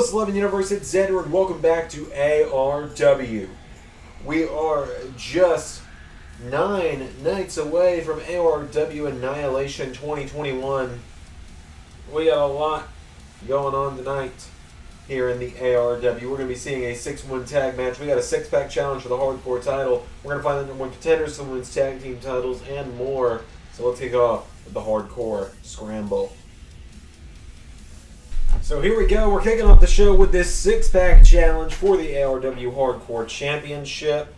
Willis 11 Universe, it's Xander, and welcome back to ARW. We are just 9 nights away from ARW Annihilation 2021. We got a lot going on tonight here in the ARW. We're going to be seeing a 6-1 tag match. We got a 6-pack challenge for the hardcore title. We're going to find the #1 contenders for the women's tag team titles and more. So let's kick off with the hardcore scramble. So here we go. We're kicking off the show with this 6-pack challenge for the ARW Hardcore Championship.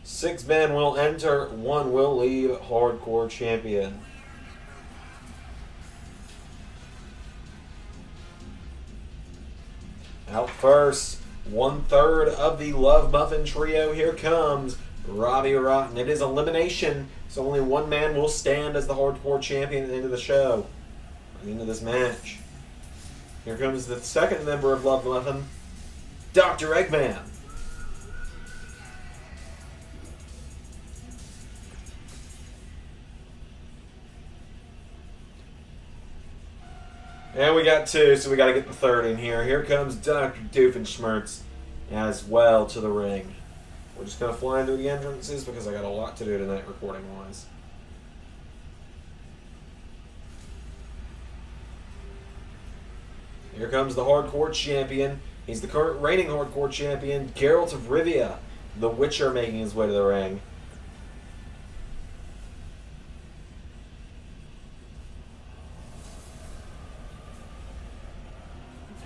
Six men will enter, 1 will leave Hardcore Champion. Out first, 1/3 of the Love Muffin Trio. Here comes Robbie Rotten. It is elimination, so only one man will stand as the Hardcore Champion at the end of the show, at the end of this match. Here comes the second member of Love Muffin, Dr. Eggman. And we got 2, so we got to get the 3rd in here. Here comes Dr. Doofenshmirtz as well to the ring. We're just going to fly into the entrances because I got a lot to do tonight recording-wise. Here comes the Hardcore Champion. He's the current reigning Hardcore Champion, Geralt of Rivia, the Witcher, making his way to the ring.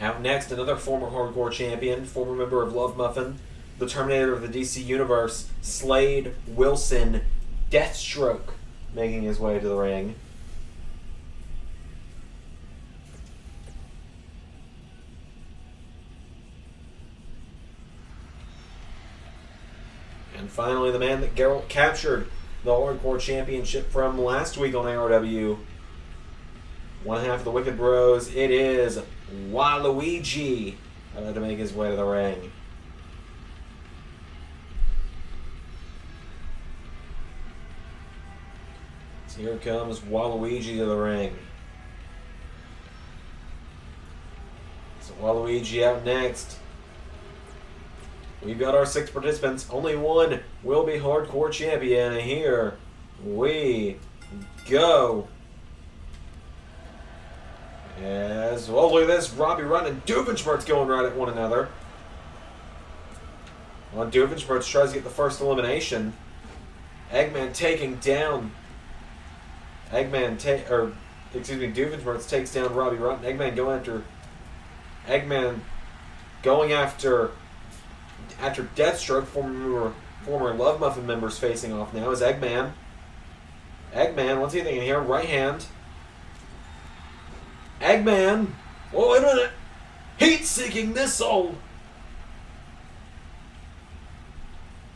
Out next, another former Hardcore Champion, former member of Love Muffin, the Terminator of the DC Universe, Slade Wilson, Deathstroke, making his way to the ring. And finally, the man that Geralt captured the Hardcore Championship from last week on ARW. One half of the Wicked Bros, it is Waluigi, about to make his way to the ring. So here comes Waluigi to the ring. So Waluigi out next. We've got our 6 participants. Only one will be Hardcore Champion. And here we go. As well, look at this. Robbie Rotten and Doofenshmirtz going right at one another. Well, Doofenshmirtz tries to get the first elimination. Eggman taking down. Doofenshmirtz takes down Robbie Rotten. Eggman going after Deathstroke, former Love Muffin members facing off now is Eggman. Eggman, what's he thinking here? Right hand. Eggman! Oh, wait a minute! Heat-seeking missile!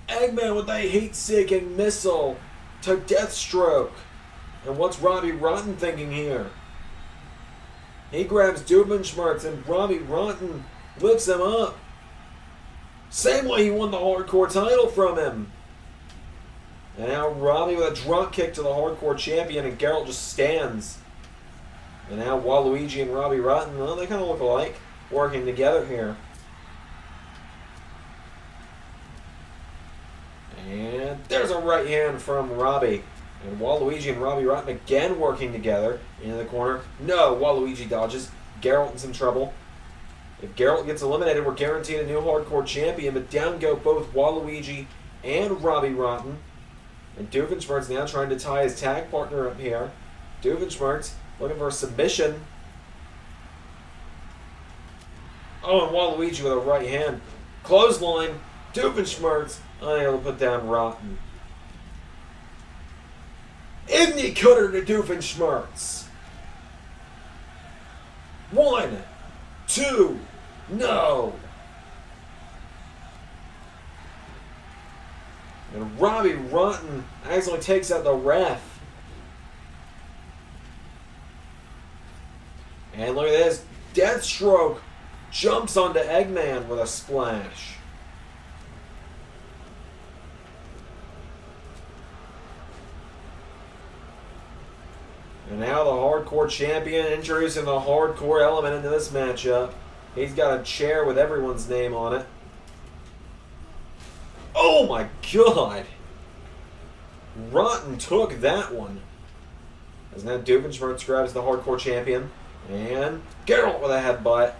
Eggman with a heat-seeking missile to Deathstroke. And what's Robbie Rotten thinking here? He grabs Doofenshmirtz and Robbie Rotten lifts him up. Same way he won the Hardcore title from him. And now Robbie with a drop kick to the Hardcore Champion, and Geralt just stands. And now Waluigi and Robbie Rotten, well, they kind of look alike, working together here. And there's a right hand from Robbie. And Waluigi and Robbie Rotten again working together into the corner. No, Waluigi dodges. Geralt in some trouble. If Geralt gets eliminated, we're guaranteed a new Hardcore Champion, but down go both Waluigi and Robbie Rotten. And Doofenshmirtz now trying to tie his tag partner up here. Doofenshmirtz looking for a submission. Oh, and Waluigi with a right hand. Clothesline. Doofenshmirtz unable to put down Rotten. Igni cutter to Doofenshmirtz. 1, 2, no. And Robbie Rotten accidentally takes out the ref. And look at this. Deathstroke jumps onto Eggman with a splash. And now the hardcore champion introducing the hardcore element into this matchup. He's got a chair with everyone's name on it. Oh my god! Rotten took that one. As now Doofenshmirtz grabs the hardcore champion. And Geralt with a headbutt.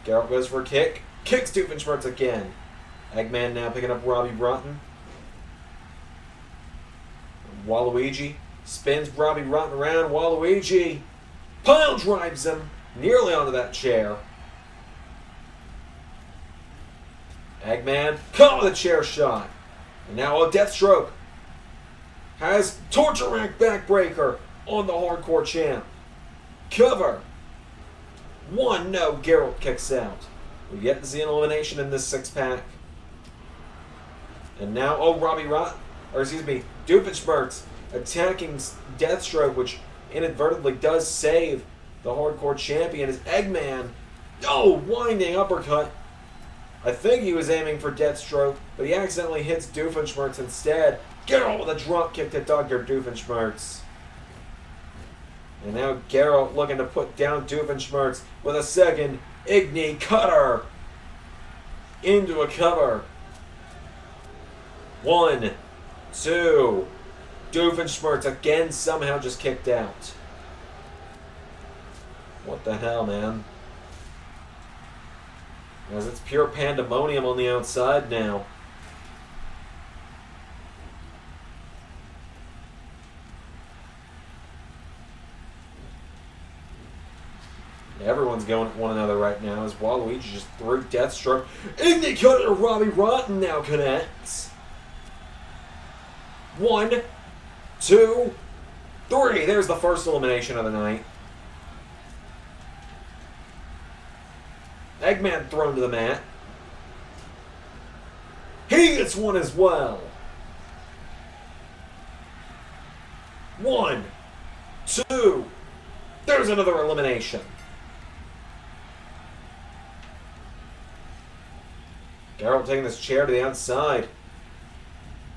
Geralt goes for a kick. Kicks Doofenshmirtz again. Eggman now picking up Robbie Rotten. Waluigi spins Robbie Rotten around. Waluigi pile drives him nearly onto that chair. Eggman caught with a chair shot. And now a Deathstroke has Torture Rack Backbreaker on the hardcore champ. Cover. 1, no, Geralt kicks out. We've yet to see an elimination in this 6-pack. And now, Doofenshmirtz attacking Deathstroke, which inadvertently does save the hardcore champion, as Eggman, winding uppercut. I think he was aiming for Deathstroke, but he accidentally hits Doofenshmirtz instead. Geralt with a drop kick to Dr. Doofenshmirtz. And now Geralt looking to put down Doofenshmirtz with a second Igni Cutter into a cover. 1, 2. Doofenshmirtz again somehow just kicked out. What the hell, man? As it's pure pandemonium on the outside now. Everyone's going at one another right now as Waluigi just threw Deathstroke. Igni Cutter to Robbie Rotten now connects. 1, 2, 3. There's the first elimination of the night. Eggman thrown to the mat. He gets one as well. 1, 2. There's another elimination. Geralt taking this chair to the outside.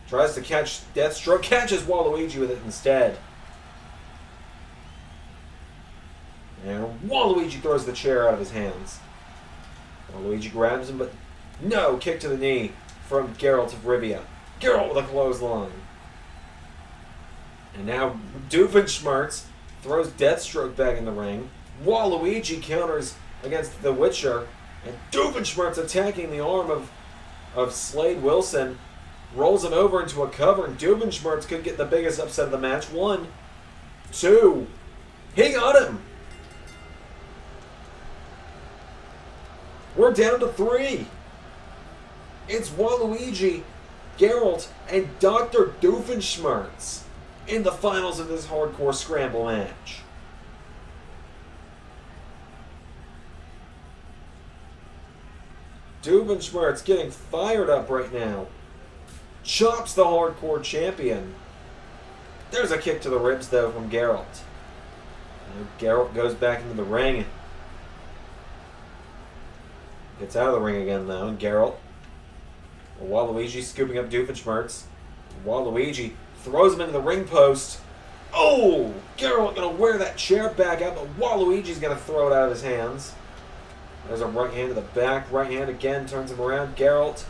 Tries to catch Deathstroke. Catches Waluigi with it instead. And Waluigi throws the chair out of his hands. Waluigi grabs him, but no! Kick to the knee from Geralt of Rivia. Geralt with a clothesline. And now Doofenshmirtz throws Deathstroke back in the ring. Waluigi counters against the Witcher. And Doofenshmirtz attacking the arm of Slade Wilson. Rolls him over into a cover, and Doofenshmirtz could get the biggest upset of the match. 1, 2. He got him! We're down to 3. It's Waluigi, Geralt, and Dr. Doofenshmirtz in the finals of this hardcore scramble match. Doofenshmirtz getting fired up right now. Chops the hardcore champion. There's a kick to the ribs, though, from Geralt. And Geralt goes back into the ring. Gets out of the ring again, though, and Geralt. Waluigi scooping up Doofenshmirtz. Waluigi throws him into the ring post. Oh! Geralt gonna wear that chair back out, but Waluigi's gonna throw it out of his hands. There's a right hand to the back. Right hand again turns him around. Geralt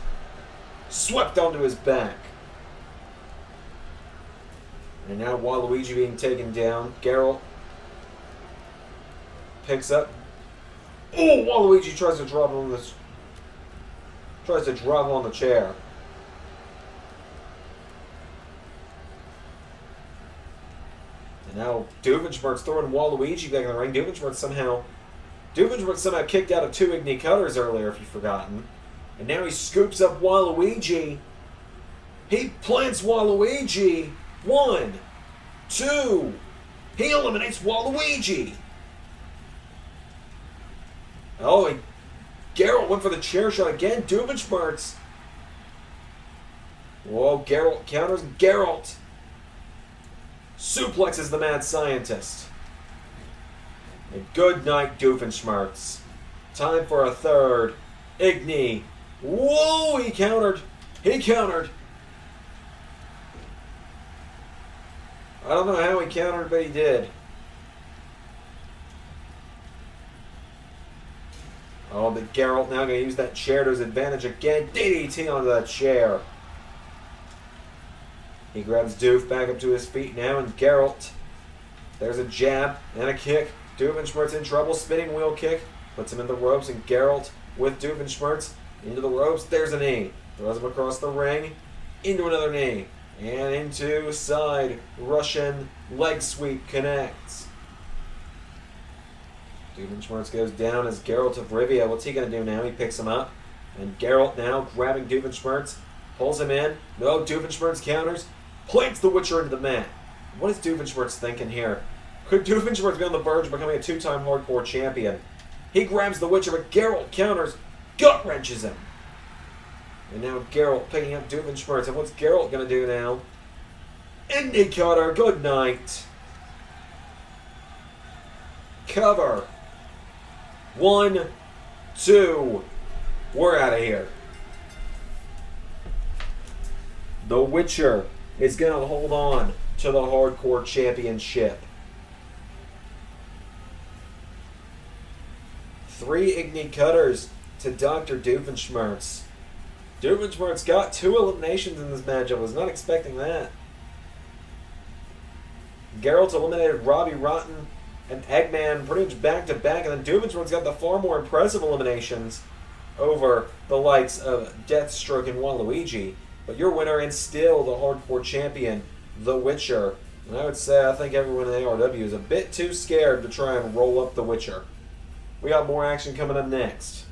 swept onto his back. And now Waluigi being taken down. Geralt picks up. Oh, Waluigi tries to drop him on the chair. And now Doofenshmirtz throwing Waluigi back in the ring. Doofenshmirtz somehow kicked out of 2 Igni Cutters earlier, if you've forgotten. And now he scoops up Waluigi. He plants Waluigi. 1, 2. He eliminates Waluigi. Oh, Geralt went for the chair shot again. Doofenshmirtz. Whoa, Geralt counters. Geralt suplexes the mad scientist. And good night, Doofenshmirtz. Time for a third. Igni. Whoa, he countered. He countered. I don't know how he countered, but he did. Oh, but Geralt now going to use that chair to his advantage again. DDT onto that chair. He grabs Doof back up to his feet now, and Geralt. There's a jab and a kick. Doofenshmirtz in trouble. Spinning wheel kick. Puts him in the ropes, and Geralt with Doofenshmirtz into the ropes. There's a knee. Throws him across the ring. Into another knee. And into side Russian leg sweep connects. Doofenshmirtz goes down as Geralt of Rivia. What's he going to do now? He picks him up. And Geralt now grabbing Doofenshmirtz. Pulls him in. No, Doofenshmirtz counters. Plants the Witcher into the mat. What is Doofenshmirtz thinking here? Could Doofenshmirtz be on the verge of becoming a two-time hardcore champion? He grabs the Witcher, but Geralt counters. Gut wrenches him. And now Geralt picking up Doofenshmirtz. And what's Geralt going to do now? Indie cutter. Good night. Cover. 1, 2. We're out of here. The Witcher is going to hold on to the Hardcore Championship. 3 Igni Cutters to Dr. Doofenshmirtz. Doofenshmirtz got 2 eliminations in this match. I was not expecting that. Geralt eliminated Robbie Rotten and Eggman pretty much back to back, and then Doofenshmirtz got the far more impressive eliminations over the likes of Deathstroke and Waluigi. But your winner and still the hardcore champion, The Witcher. And I would say I think everyone in ARW is a bit too scared to try and roll up The Witcher. We got more action coming up next.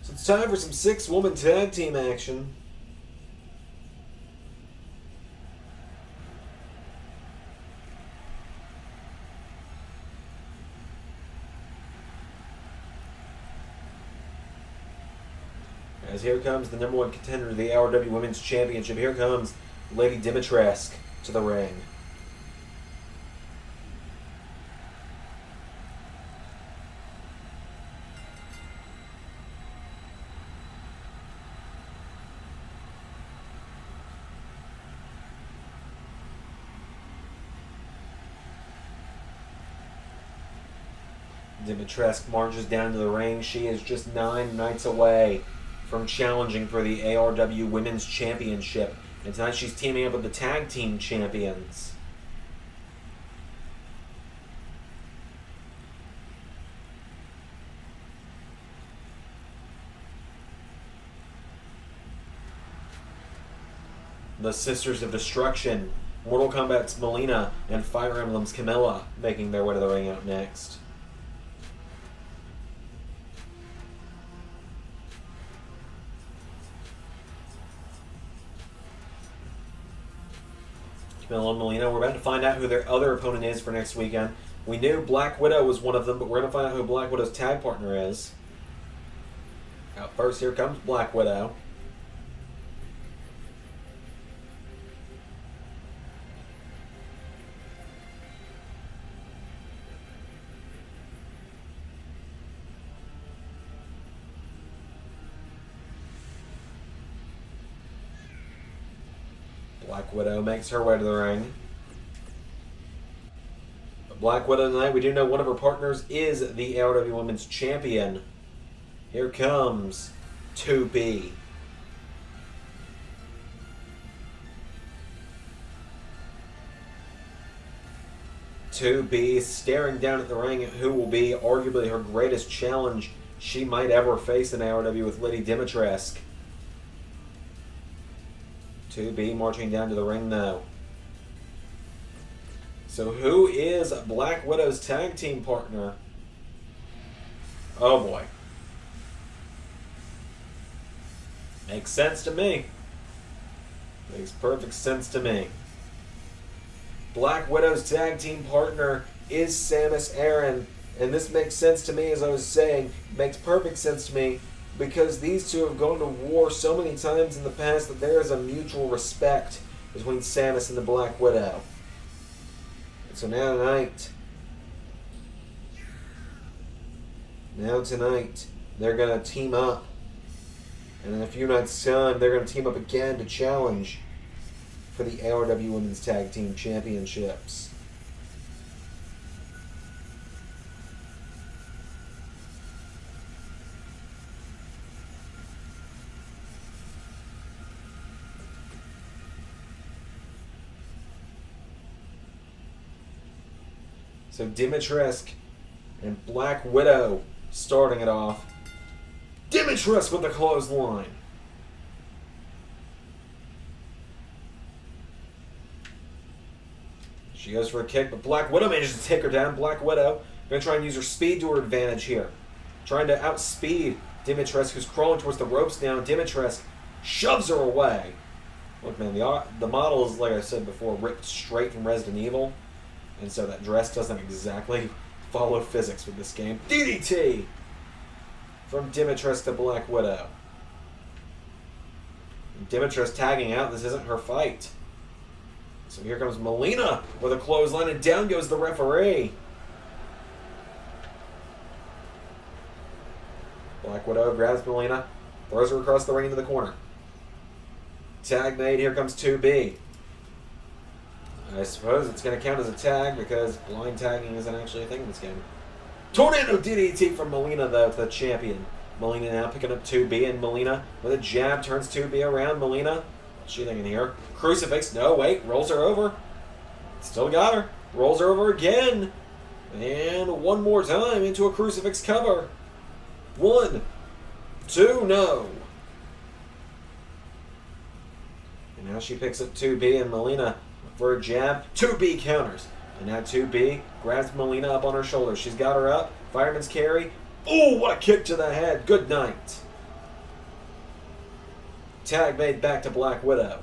So it's time for some 6-woman tag team action. As here comes the number 1 contender to the ARW Women's Championship. Here comes Lady Dimitrescu to the ring. Dimitrescu marches down to the ring. She is just 9 nights away from challenging for the ARW Women's Championship. And tonight she's teaming up with the Tag Team Champions. The Sisters of Destruction, Mortal Kombat's Melina, and Fire Emblem's Camilla making their way to the ring out next. Camilla and Melina. We're about to find out who their other opponent is for next weekend. We knew Black Widow was one of them, but we're going to find out who Black Widow's tag partner is. Out first, here comes Black Widow. Black Widow makes her way to the ring. Black Widow tonight, we do know one of her partners is the ARW Women's Champion. Here comes 2B. Staring down at the ring at who will be arguably her greatest challenge she might ever face in ARW with Lady Dimitrescu. 2B marching down to the ring now. So who is Black Widow's tag team partner? Oh boy. Makes sense to me. Makes perfect sense to me. Black Widow's tag team partner is Samus Aran. And this makes sense to me, as I was saying. Makes perfect sense to me because these two have gone to war so many times in the past that there is a mutual respect between Samus and the Black Widow. And so now tonight, they're going to team up And in a few nights' time, they're going to team up again to challenge for the ARW Women's Tag Team Championships. So Dimitrescu and Black Widow starting it off. Dimitrescu with the clothesline. She goes for a kick, but Black Widow manages to take her down. Black Widow going to try and use her speed to her advantage here. Trying to outspeed Dimitrescu, who's crawling towards the ropes now. Dimitrescu shoves her away. Look, man, the model is, like I said before, ripped straight from Resident Evil. And so that dress doesn't exactly follow physics with this game. DDT from Dimitrescu to Black Widow. Dimitrescu tagging out. This isn't her fight. So here comes Melina with a clothesline, and down goes the referee. Black Widow grabs Melina, throws her across the ring into the corner. Tag made. Here comes 2B. I suppose it's going to count as a tag because blind tagging isn't actually a thing in this game. Tornado DDT from Melina, though, to the champion. Melina now picking up 2B, and Melina with a jab turns 2B around. Melina, what's she thinking here? Crucifix, no, wait, rolls her over. Still got her. Rolls her over again. And one more time into a crucifix cover. 1, 2, no. And now she picks up 2B, and Melina for a jab. 2B counters. And now 2B grabs Melina up on her shoulder. She's got her up. Fireman's carry. Oh, what a kick to the head. Good night. Tag made back to Black Widow.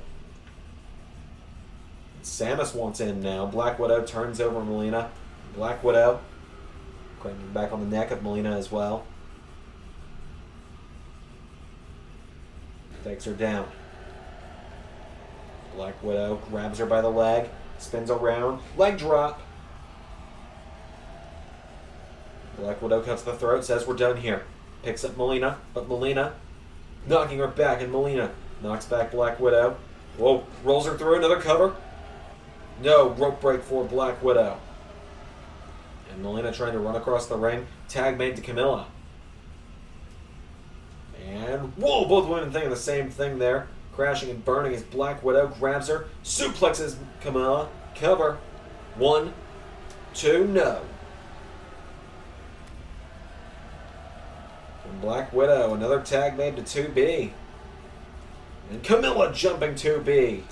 Samus wants in now. Black Widow turns over Melina. Black Widow cranking back on the neck of Melina as well. Takes her down. Black Widow grabs her by the leg, spins around, leg drop. Black Widow cuts the throat, says we're done here. Picks up Melina, but Melina knocking her back, and Melina knocks back Black Widow. Whoa, rolls her through another cover. No, rope break for Black Widow. And Melina trying to run across the ring. Tag made to Camilla. And, whoa, both women thinking the same thing there. Crashing and burning as Black Widow grabs her, suplexes Camilla, cover. 1, 2, no. And Black Widow, another tag made to 2B. And Camilla jumping 2B.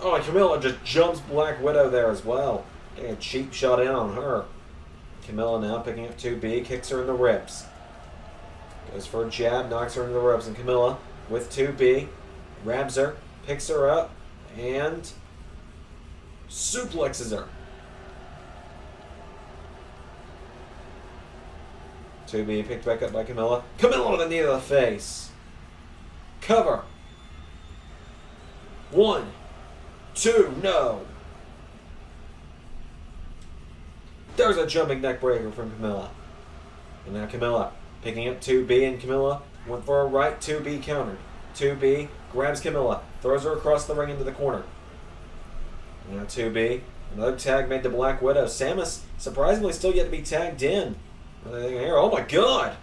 Oh, and Camilla just jumps Black Widow there as well. Getting a cheap shot in on her. Camilla now picking up 2B, kicks her in the ribs. Goes for a jab, knocks her into the ropes, and Camilla with 2B, grabs her, picks her up, and suplexes her. 2B picked back up by Camilla. Camilla with a knee to the face. Cover. 1, 2, no. There's a jumping neck breaker from Camilla. And now Camilla picking up 2B, and Camilla went for a right 2B countered. 2B grabs Camilla, throws her across the ring into the corner. Now 2B, another tag made to Black Widow. Samus surprisingly still yet to be tagged in. What are they thinking here? Oh my god!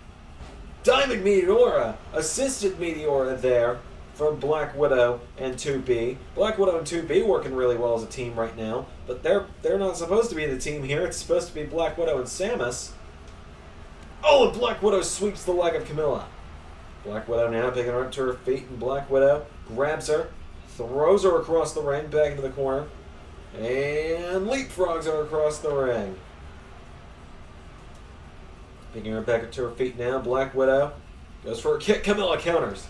Diamond Meteora! Assisted Meteora there from Black Widow and 2B. Black Widow and 2B working really well as a team right now, but they're not supposed to be the team here. It's supposed to be Black Widow and Samus. Oh, and Black Widow sweeps the leg of Camilla. Black Widow now picking her up to her feet, and Black Widow grabs her, throws her across the ring, back into the corner, and leapfrogs her across the ring. Picking her back up to her feet now, Black Widow goes for a kick. Camilla counters.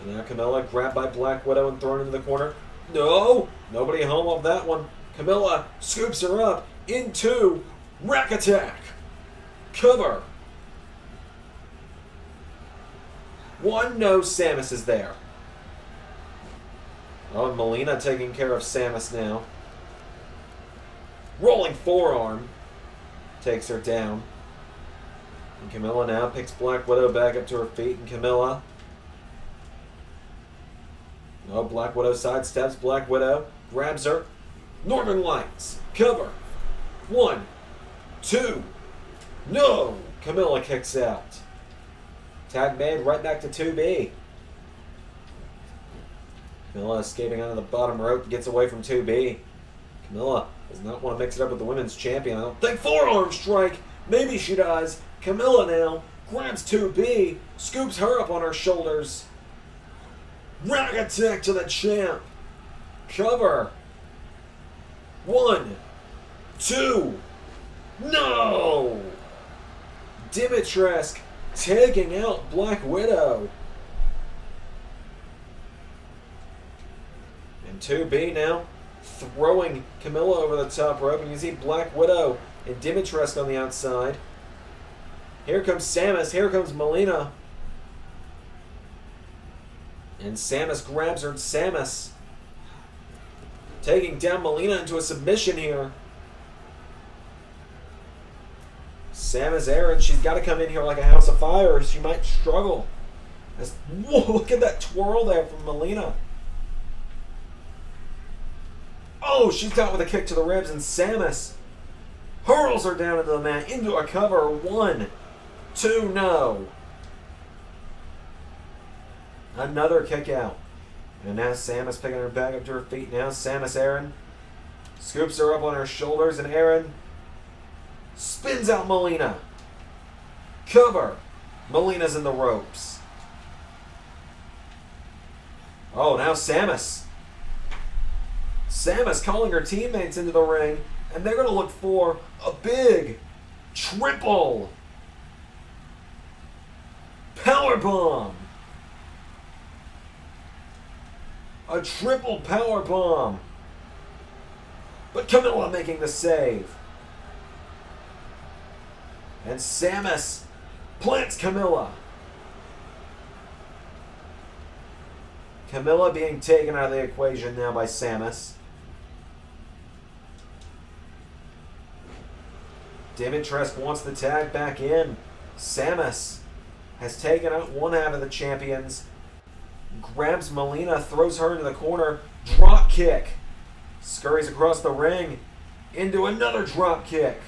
And now Camilla grabbed by Black Widow and thrown into the corner. No! Nobody home off that one. Camilla scoops her up into Rack Attack. Cover. 1, no, Samus is there. Oh, and Melina taking care of Samus now. Rolling forearm. Takes her down. And Camilla now picks Black Widow back up to her feet, and Camilla... Oh, Black Widow sidesteps. Black Widow grabs her. Northern Lights. Cover. 1, 2. No! Camilla kicks out. Tag made right back to 2B. Camilla escaping onto the bottom rope, gets away from 2B. Camilla does not want to mix it up with the women's champion. I don't think. Forearm strike. Maybe she does. Camilla now grabs 2B, scoops her up on her shoulders. Rag attack to the champ. Cover. 1, 2. No! Dimitrescu taking out Black Widow. And 2B now throwing Camilla over the top rope. And you see Black Widow and Dimitrescu on the outside. Here comes Samus. Here comes Melina. And Samus grabs her. Samus taking down Melina into a submission here. Samus Aran, she's got to come in here like a house of fire or she might struggle. Whoa, look at that twirl there from Melina. Oh, she's got with a kick to the ribs, and Samus hurls her down into the mat, into a cover. 1, 2, no. Another kick out. And now Samus picking her back up to her feet. Now Samus Aran scoops her up on her shoulders, and Aran spins out Melina. Cover. Melina's in the ropes. Oh, now Samus. Samus calling her teammates into the ring, and they're going to look for a big triple powerbomb. A triple powerbomb. But Camilla making the save. And Samus plants Camilla. Camilla being taken out of the equation now by Samus. Dimitrescu wants the tag back in. Samus has taken out one half of the champions. Grabs Melina, throws her into the corner. Drop kick. Scurries across the ring. Into another drop kick.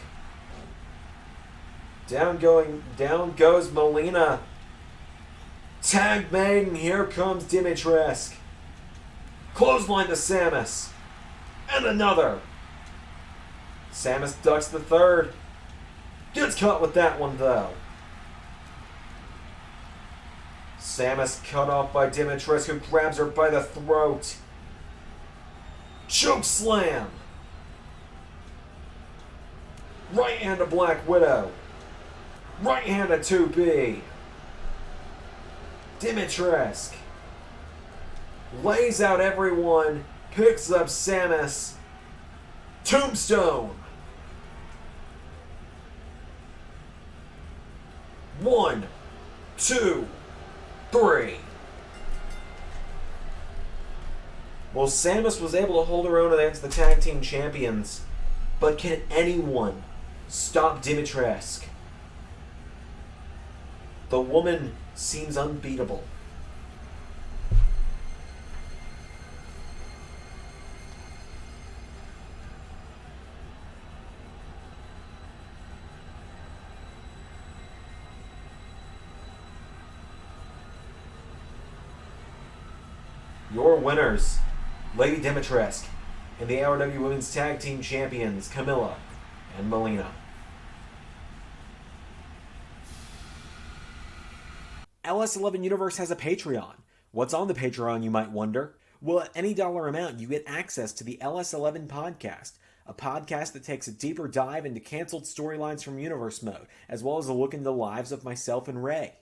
Down goes Melina. Tag made, and here comes Dimitrescu. Clothesline to Samus. And another. Samus ducks the third. Gets caught with that one, though. Samus cut off by Dimitrescu, who grabs her by the throat. Choke slam. Right hand to Black Widow. Right hand to 2B. Dimitrescu lays out everyone, picks up Samus. Tombstone. 1, 2, 3. Well, Samus was able to hold her own against the tag team champions, but can anyone stop Dimitrescu? The woman seems unbeatable. Your winners, Lady Dimitrescu, and the ARW Women's Tag Team Champions, Camilla and Melina. LS11 Universe has a Patreon. What's on the Patreon, you might wonder? Well, at any dollar amount, you get access to the LS11 podcast, a podcast that takes a deeper dive into canceled storylines from Universe Mode, as well as a look into the lives of myself and Ray.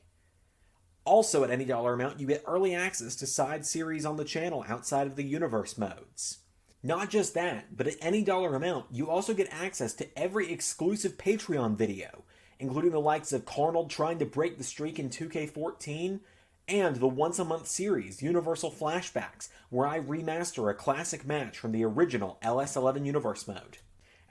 Also, at any dollar amount, you get early access to side series on the channel outside of the Universe modes. Not just that, but at any dollar amount, you also get access to every exclusive Patreon video, including the likes of Carnold trying to break the streak in 2K14, and the once-a-month series, Universal Flashbacks, where I remaster a classic match from the original LS11 Universe mode.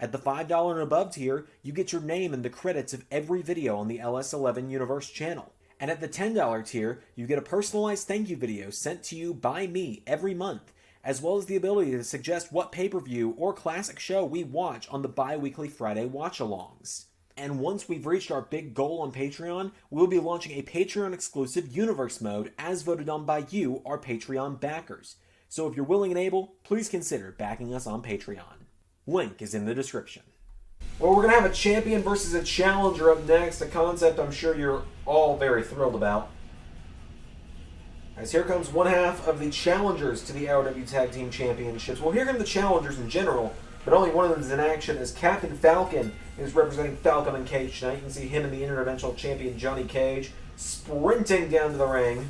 At the $5 and above tier, you get your name in the credits of every video on the LS11 Universe channel. And at the $10 tier, you get a personalized thank you video sent to you by me every month, as well as the ability to suggest what pay-per-view or classic show we watch on the bi-weekly Friday watch-alongs. And once we've reached our big goal on Patreon, we'll be launching a Patreon-exclusive Universe mode as voted on by you, our Patreon backers. So if you're willing and able, please consider backing us on Patreon. Link is in the description. Well, we're going to have a champion versus a challenger up next, a concept I'm sure you're all very thrilled about. As here comes one half of the challengers to the ARW Tag Team Championships. Well, here come the challengers in general, but only one of them is in action as Captain Falcon is representing Falcon and Cage tonight. You can see him and the Interdimensional Champion Johnny Cage sprinting down to the ring.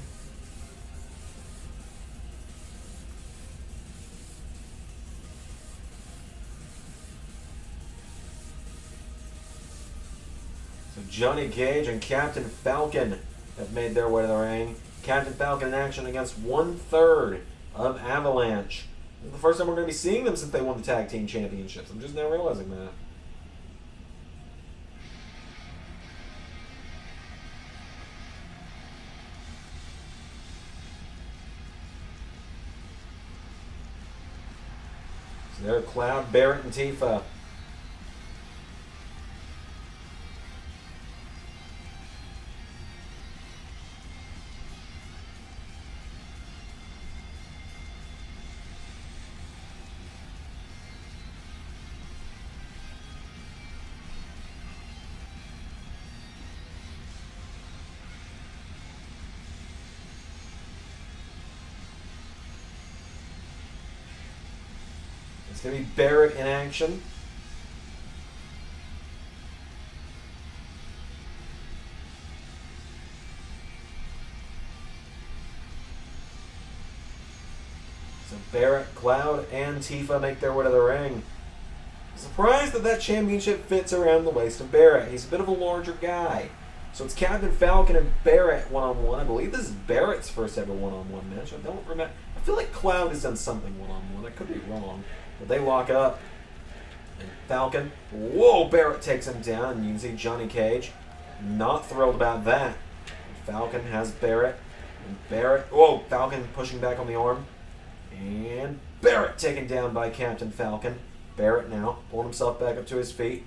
So Johnny Cage and Captain Falcon have made their way to the ring. Captain Falcon in action against 1/3 of Avalanche. This is the first time we're going to be seeing them since they won the Tag Team Championships. I'm just now realizing that. So there are Cloud, Barret, and Tifa. It's going to be Barret in action. So Barret, Cloud, and Tifa make their way to the ring. Surprised that championship fits around the waist of Barret. He's a bit of a larger guy. So it's Captain Falcon and Barret one-on-one. I believe this is Barret's first ever one-on-one match. I don't remember. I feel like Cloud has done something one-on-one. I could be wrong. But they lock up. And Falcon, whoa, Barret takes him down. And you can see Johnny Cage not thrilled about that. And Falcon has Barret. And Barret, whoa, Falcon pushing back on the arm. And Barret taken down by Captain Falcon. Barret now pulling himself back up to his feet.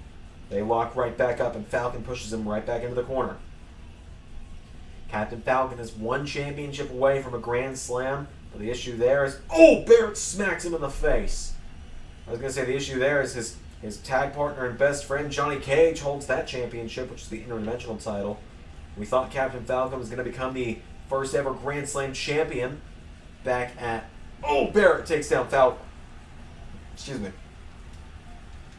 They lock right back up, and Falcon pushes him right back into the corner. Captain Falcon is one championship away from a Grand Slam, but the issue there is, oh, Barret smacks him in the face. I was going to say the issue there is his tag partner and best friend, Johnny Cage, holds that championship, which is the interdimensional title. We thought Captain Falcon was going to become the first ever Grand Slam champion back at, oh, Barret takes down Falcon. Excuse me.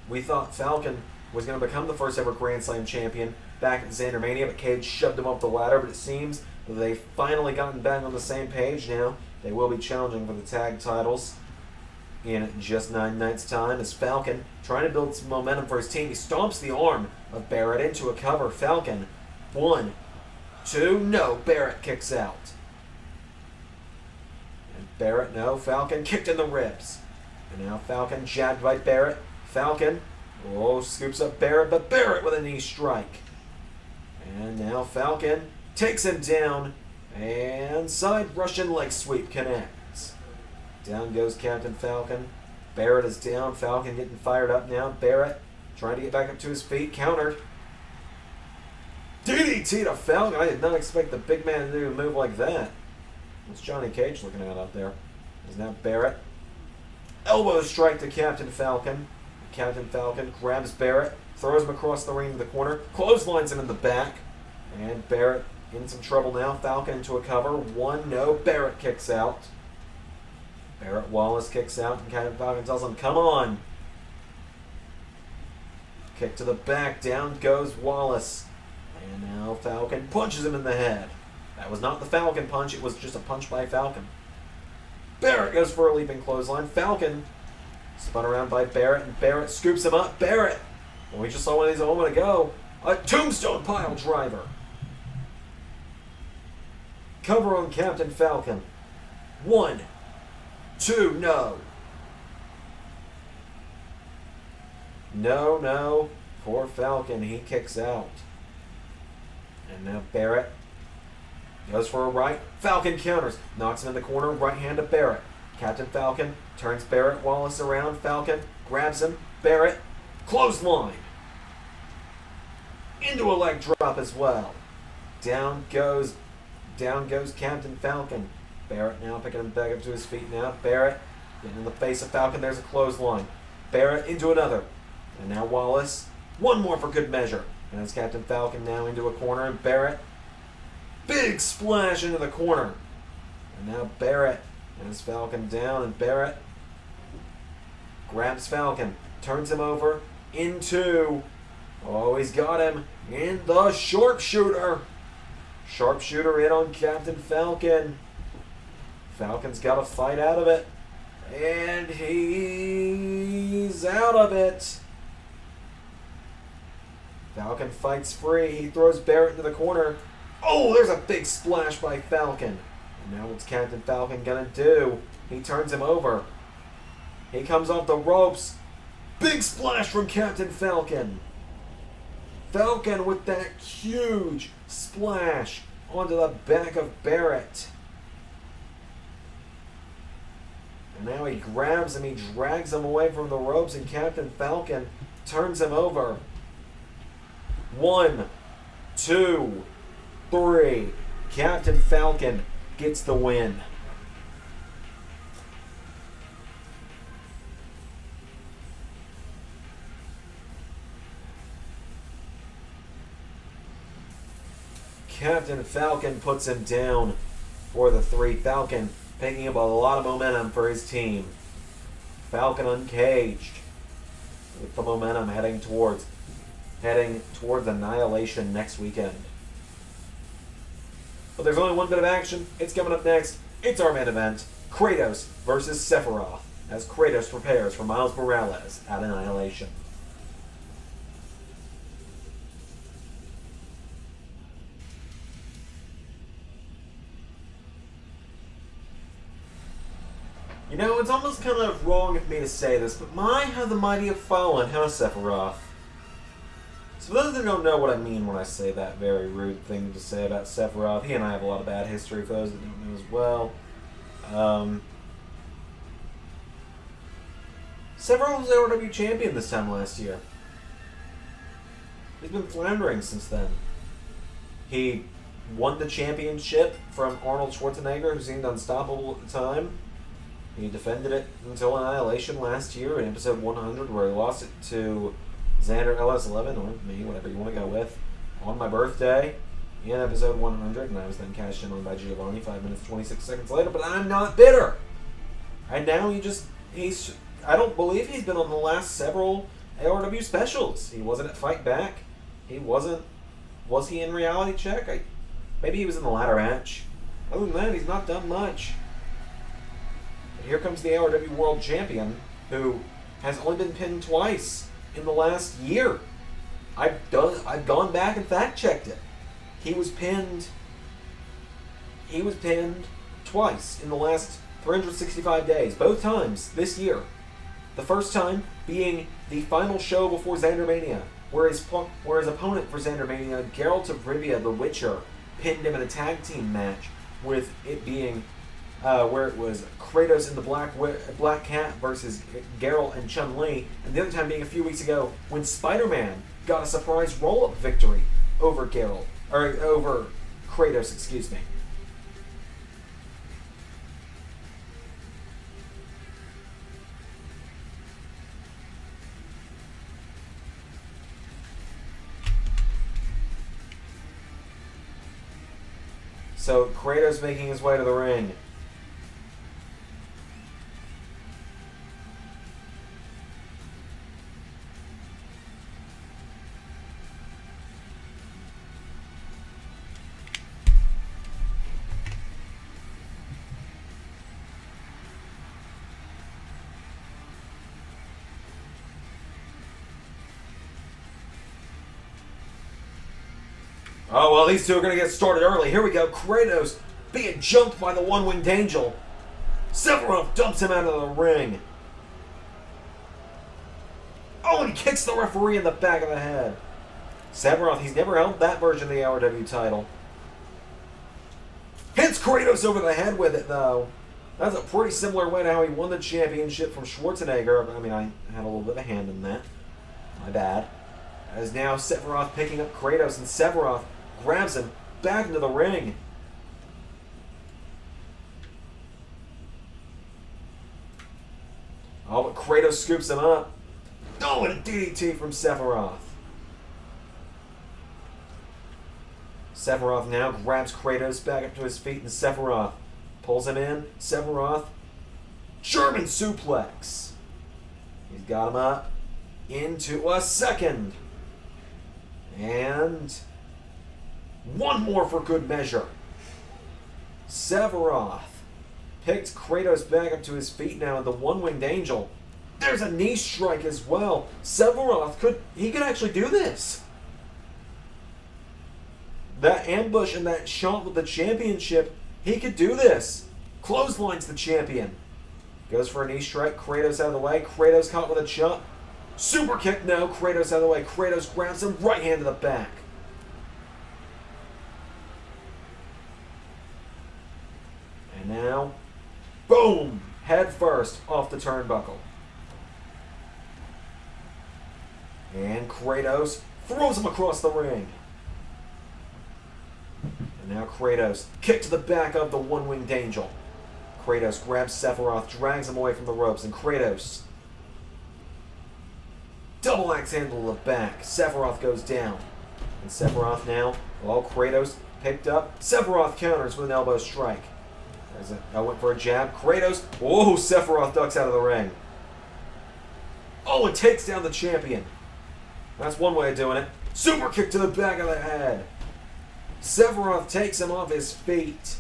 We thought Falcon was going to become the first ever Grand Slam champion back at Xandermania, but Cage shoved him up the ladder, but it seems that they've finally gotten back on the same page now. They will be challenging for the tag titles in just 9 nights' time as Falcon, trying to build some momentum for his team, he stomps the arm of Barret into a cover. Falcon, 1, 2, no, Barret kicks out. And Barret, no, Falcon kicked in the ribs. And now Falcon jabbed by Barret. Falcon, oh, scoops up Barret, but Barret with a knee strike. And now Falcon takes him down, and side Russian leg sweep connects. Down goes Captain Falcon. Barret is down. Falcon getting fired up now. Barret trying to get back up to his feet. Countered. DDT to Falcon. I did not expect the big man to do a move like that. What's Johnny Cage looking at out there? Is now Barret. Elbow strike to Captain Falcon. Captain Falcon grabs Barret, throws him across the ring to the corner, clotheslines him in the back. And Barret in some trouble now. Falcon into a cover. 1, no. Barret kicks out. Barret Wallace kicks out, and Captain Falcon tells him, come on. Kick to the back, down goes Wallace. And now Falcon punches him in the head. That was not the Falcon punch, it was just a punch by Falcon. Barret goes for a leaping clothesline. Falcon spun around by Barret, and Barret scoops him up. Barret, and we just saw one of these a moment ago, a tombstone pile driver. Cover on Captain Falcon. 1, 2, no. No, no. Poor Falcon, he kicks out. And now Barret goes for a right. Falcon counters. Knocks him in the corner. Right hand to Barret. Captain Falcon turns Barret Wallace around. Falcon grabs him. Barret. Clothesline. Into a leg drop as well. Down goes Captain Falcon. Barret now picking him back up to his feet now. Barret getting in the face of Falcon. There's a clothesline. Barret into another. And now Wallace. One more for good measure. And it's Captain Falcon now into a corner. And Barret. Big splash into the corner. And now Barret has Falcon down. And Barret grabs Falcon. Turns him over into... Oh, he's got him in the sharpshooter. Sharpshooter in on Captain Falcon. Falcon's got to fight out of it. And he's out of it. Falcon fights free. He throws Barret into the corner. Oh, there's a big splash by Falcon. And now what's Captain Falcon going to do? He turns him over. He comes off the ropes. Big splash from Captain Falcon. Falcon with that huge splash onto the back of Barret. And now he grabs him, he drags him away from the ropes, and Captain Falcon turns him over. 1, 2, 3. Captain Falcon gets the win. Captain Falcon puts him down for the 3. Falcon picking up a lot of momentum for his team. Falcon uncaged with the momentum heading towards Annihilation next weekend. But there's only one bit of action. It's coming up next. It's our main event. Kratos versus Sephiroth as Kratos prepares for Miles Morales at Annihilation. You know, it's almost kind of wrong of me to say this, but my, how the mighty have fallen, huh, Sephiroth? So for those that don't know what I mean when I say that very rude thing to say about Sephiroth, he and I have a lot of bad history for those that don't know as well. Sephiroth was ARW champion this time last year. He's been floundering since then. He won the championship from Arnold Schwarzenegger, who seemed unstoppable at the time. He defended it until Annihilation last year in episode 100, where he lost it to Xander LS11, or me, whatever you want to go with, on my birthday in episode 100, and I was then cashed in on by Giovanni 5 minutes 26 seconds later, but I'm not bitter. And now I don't believe he's been on the last several ARW specials. He wasn't at Fight Back. Was he in Reality Check? Maybe he was in the ladder match. Other than that, he's not done much. Here comes the ARW World Champion, who has only been pinned twice in the last year. I've gone back and fact-checked it. He was pinned twice in the last 365 days, both times this year. The first time being the final show before Xandermania, where his opponent for Xandermania, Geralt of Rivia, the Witcher, pinned him in a tag team match, with it being where it was Kratos and the Black Cat versus Geralt and Chun-Li, and the other time being a few weeks ago when Spider-Man got a surprise roll-up victory over Kratos, excuse me. So Kratos making his way to the ring. Oh, well, these two are going to get started early. Here we go. Kratos being jumped by the one-winged angel. Sephiroth dumps him out of the ring. Oh, and he kicks the referee in the back of the head. Sephiroth, he's never held that version of the ARW title. Hits Kratos over the head with it, though. That's a pretty similar way to how he won the championship from Schwarzenegger. I mean, I had a little bit of a hand in that. My bad. As now Sephiroth picking up Kratos, and Sephiroth grabs him back into the ring. Oh, but Kratos scoops him up. Oh, and a DDT from Sephiroth. Sephiroth now grabs Kratos back up to his feet, and Sephiroth pulls him in. Sephiroth, German suplex. He's got him up into a second. And one more for good measure. Sephiroth picks Kratos back up to his feet now in the one-winged angel. There's a knee strike as well. Sephiroth could actually do this. That ambush and that shot with the championship, he could do this. Clotheslines the champion. Goes for a knee strike. Kratos out of the way. Kratos caught with a chop. Super kick, no. Kratos out of the way. Kratos grabs him. Right hand to the back. And now, boom! Head first off the turnbuckle. And Kratos throws him across the ring. And now Kratos, kick to the back of the one-winged angel. Kratos grabs Sephiroth, drags him away from the ropes, and Kratos, double axe handle to the back. Sephiroth goes down. And Sephiroth now, Kratos picked up. Sephiroth counters with an elbow strike. I went for a jab. Kratos, Sephiroth ducks out of the ring. Oh, and takes down the champion. That's one way of doing it. Super kick to the back of the head. Sephiroth takes him off his feet.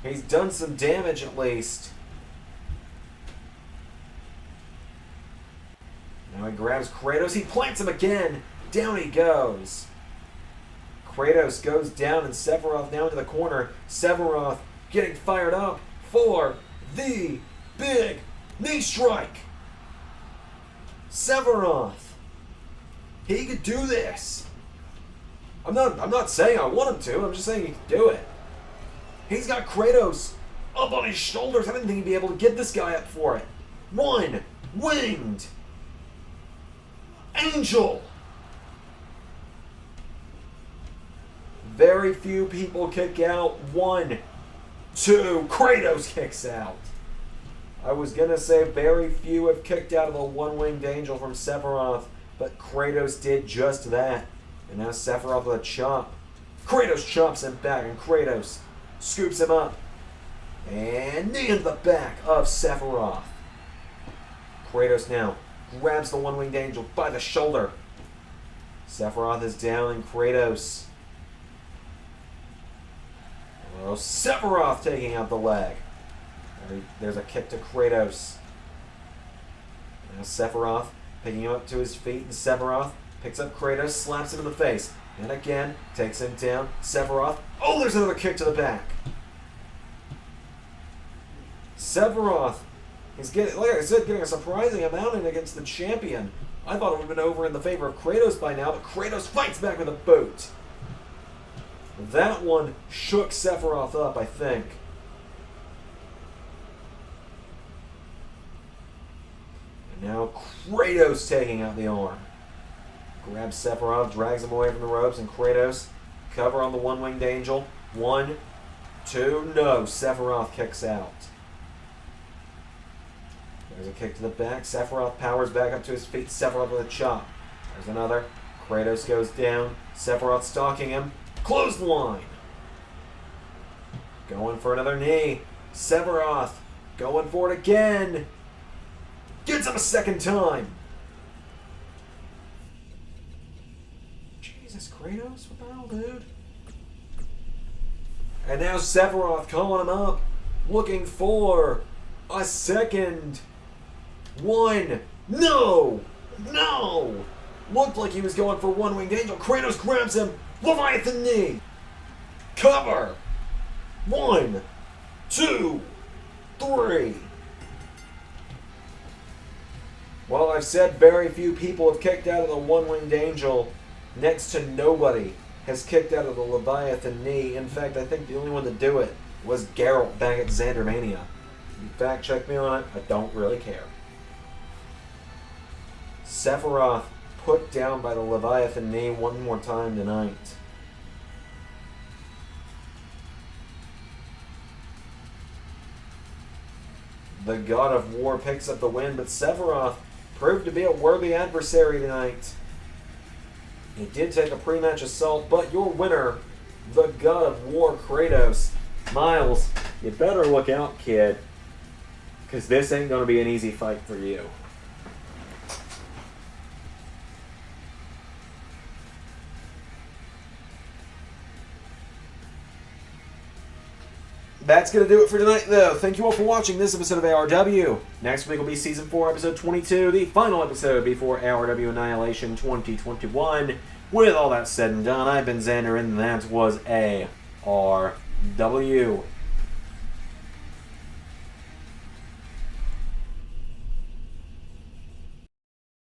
He's done some damage at least. Now he grabs Kratos. He plants him again. Down he goes. Kratos goes down and Sephiroth now into the corner. Sephiroth getting fired up for the big knee strike. Sephiroth. He could do this. I'm not saying I want him to. I'm just saying he can do it. He's got Kratos up on his shoulders. I didn't think he'd be able to get this guy up for it. One-winged angel. Very few people kick out. 1, 2. Kratos kicks out. I was going to say very few have kicked out of a one-winged angel from Sephiroth, but Kratos did just that. And now Sephiroth with a chop. Kratos chops him back, and Kratos scoops him up. And knee into the back of Sephiroth. Kratos now grabs the one-winged angel by the shoulder. Sephiroth is down, and Kratos. Sephiroth taking out the leg. There's a kick to Kratos. Now Sephiroth picking him up to his feet, and Sephiroth picks up Kratos, slaps him in the face, and again takes him down. Sephiroth. Oh, there's another kick to the back. Sephiroth is getting, like I said, getting a surprising amount in against the champion. I thought it would have been over in the favor of Kratos by now, but Kratos fights back with a boot. That one shook Sephiroth up, I think. And now Kratos taking out the arm. Grabs Sephiroth, drags him away from the ropes, and Kratos cover on the one-winged angel. 1, 2, no. Sephiroth kicks out. There's a kick to the back. Sephiroth powers back up to his feet. Sephiroth with a chop. There's another. Kratos goes down. Sephiroth stalking him. Clothesline. Going for another knee. Sephiroth going for it again. Gets him a second time. Jesus, Kratos, what the hell, dude? And now Sephiroth calling him up, looking for a second one. No! No! Looked like he was going for one-winged angel. Kratos grabs him. Leviathan knee. Cover. 1, 2, 3. Well, I've said very few people have kicked out of the one-winged angel. Next to nobody has kicked out of the Leviathan knee. In fact, I think the only one to do it was Geralt back at Xandermania. You fact check me on it, I don't really care. Sephiroth put down by the Leviathan knee one more time tonight. The God of War picks up the win, but Sephiroth proved to be a worthy adversary tonight. He did take a pre-match assault, but your winner, the God of War, Kratos. Miles, you better look out, kid, because this ain't going to be an easy fight for you. That's going to do it for tonight, though. Thank you all for watching this episode of ARW. Next week will be Season 4, Episode 22, the final episode before ARW Annihilation 2021. With all that said and done, I've been Xander, and that was ARW.